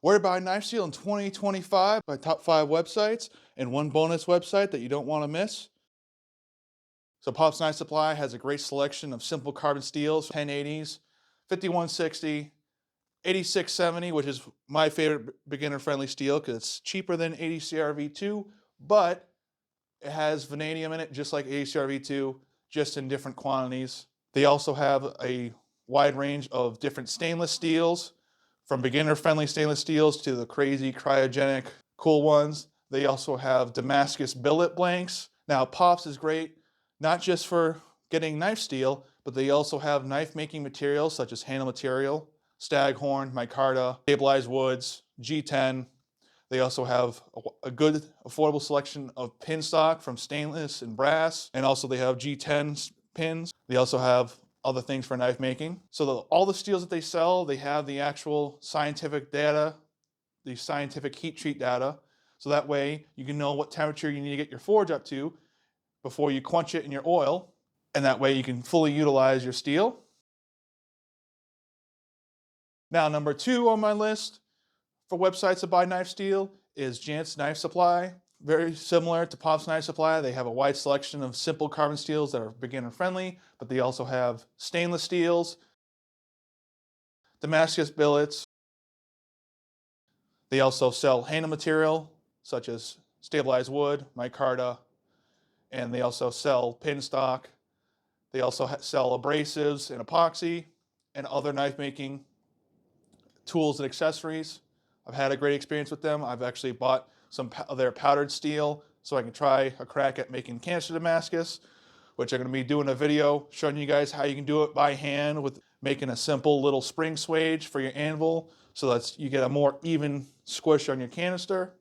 Where to buy knife steel in 2025 by top 5 websites and one bonus website that you don't want to miss. So Pops Knife Supply has a great selection of simple carbon steels, 1080s, 5160, 8670, which is my favorite beginner-friendly steel because it's cheaper than 80CRV2, but it has vanadium in it just like 80CRV2, just in different quantities. They also have a wide range of different stainless steels, from beginner-friendly stainless steels to the crazy cryogenic cool ones. They also have Damascus billet blanks. Now, Pops is great, not just for getting knife steel, but they also have knife-making materials such as handle material, staghorn, micarta, stabilized woods, G10. They also have a good, affordable selection of pin stock from stainless and brass, and also they have G10 pins. They also have other things for knife making. So all the steels that they sell, they have the actual scientific data, the scientific heat treat data, so that way you can know what temperature you need to get your forge up to before you quench it in your oil, and that way you can fully utilize your steel. Now, number 2 on my list for websites to buy knife steel is Jantz Knife Supply. Very similar to Pops Knife Supply, they have a wide selection of simple carbon steels that are beginner friendly, but they also have stainless steels, Damascus billets. They also sell handle material such as stabilized wood, micarta, and they also sell pin stock. They also sell abrasives and epoxy and other knife making tools and accessories. I've had a great experience with them. I've actually bought some of their powdered steel so I can try a crack at making canister Damascus, which I'm going to be doing a video showing you guys how you can do it by hand with making a simple little spring swage for your anvil so that you get a more even squish on your canister.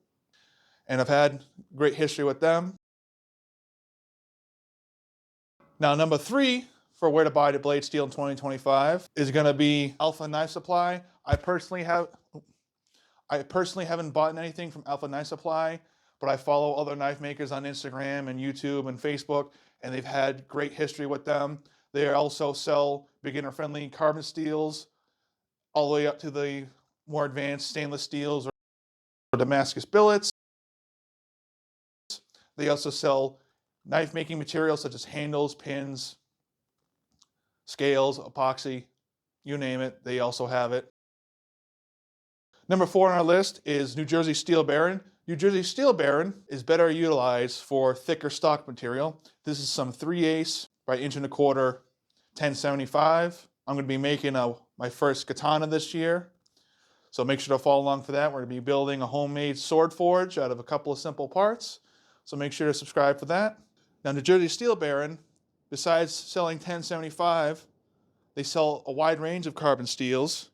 And I've had great history with them. Now, number 3 for where to buy the blade steel in 2025 is going to be Alpha Knife Supply. I personally haven't bought anything from Alpha Knife Supply, but I follow other knife makers on Instagram and YouTube and Facebook, and they've had great history with them. They also sell beginner-friendly carbon steels all the way up to the more advanced stainless steels or Damascus billets. They also sell knife-making materials such as handles, pins, scales, epoxy, you name it, they also have it. Number 4 on our list is New Jersey Steel Baron. New Jersey Steel Baron is better utilized for thicker stock material. This is some 3/8 by 1.25" 1075. I'm going to be making my first katana this year, so make sure to follow along for that. We're going to be building a homemade sword forge out of a couple of simple parts, so make sure to subscribe for that. Now, New Jersey Steel Baron, besides selling 1075, they sell a wide range of carbon steels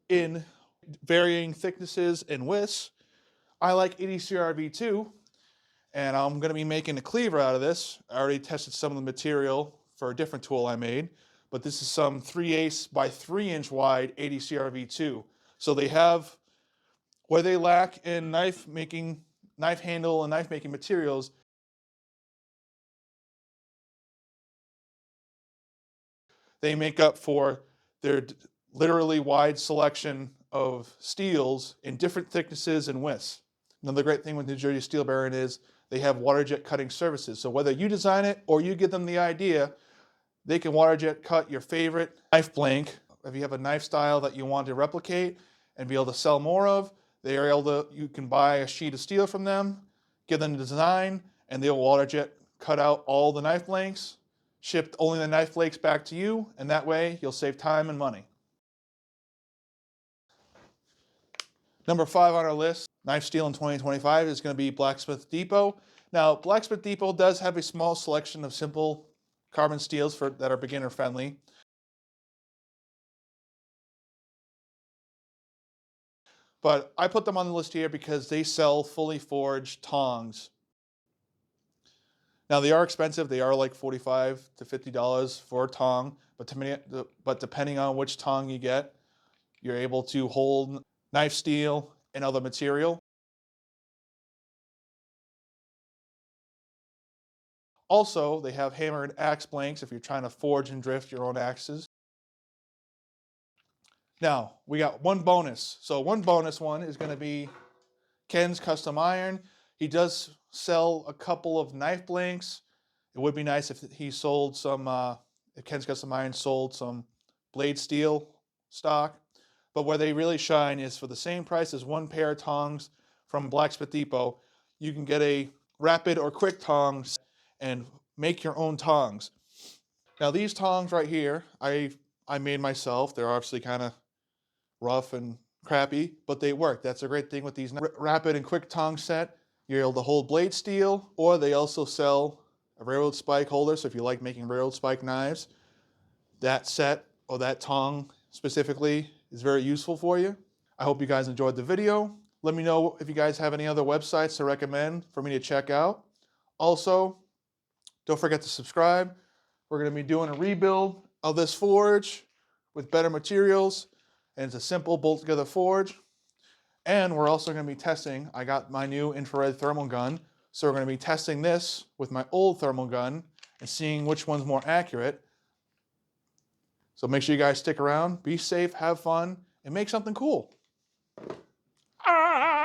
in varying thicknesses and widths. I like 80CRV2, and I'm going to be making a cleaver out of this. I already tested some of the material for a different tool I made, but this is some 3/8 by 3" wide 80CRV2. So they have, where they lack in knife making, knife handle and knife making materials, they make up for their literally wide selection of steels in different thicknesses and widths. Another great thing with New Jersey Steel Baron is they have water jet cutting services. So whether you design it or you give them the idea, they can water jet cut your favorite knife blank. If you have a knife style that you want to replicate and be able to sell more of, they are able to, you can buy a sheet of steel from them, give them the design, and they'll water jet cut out all the knife blanks, ship only the knife flakes back to you, and that way you'll save time and money. Number 5 on our list, knife steel in 2025, is going to be Blacksmith Depot. Now, Blacksmith Depot does have a small selection of simple carbon steels that are beginner friendly. But I put them on the list here because they sell fully forged tongs. Now, they are expensive. They are like $45 to $50 for a tong, but depending on which tong you get, you're able to hold knife steel and other material. Also, they have hammered axe blanks if you're trying to forge and drift your own axes. Now, we got one bonus. So one bonus one is going to be Ken's Custom Iron. He does sell a couple of knife blanks. It would be nice if he sold some, if Ken's Custom Iron sold some blade steel stock. But where they really shine is for the same price as one pair of tongs from Blacksmith Depot. You can get a rapid or quick tongs and make your own tongs. Now these tongs right here, I made myself. They're obviously kind of rough and crappy, but they work. That's a great thing with these rapid and quick tong set. You're able to hold blade steel, or they also sell a railroad spike holder. So if you like making railroad spike knives, that set or that tong specifically is very useful for you. I hope you guys enjoyed the video. Let me know if you guys have any other websites to recommend for me to check out. Also, don't forget to subscribe. We're going to be doing a rebuild of this forge with better materials, and it's a simple bolt together forge. And we're also going to be testing, I got my new infrared thermal gun, so we're going to be testing this with my old thermal gun and seeing which one's more accurate. So make sure you guys stick around, be safe, have fun, and make something cool. Ah!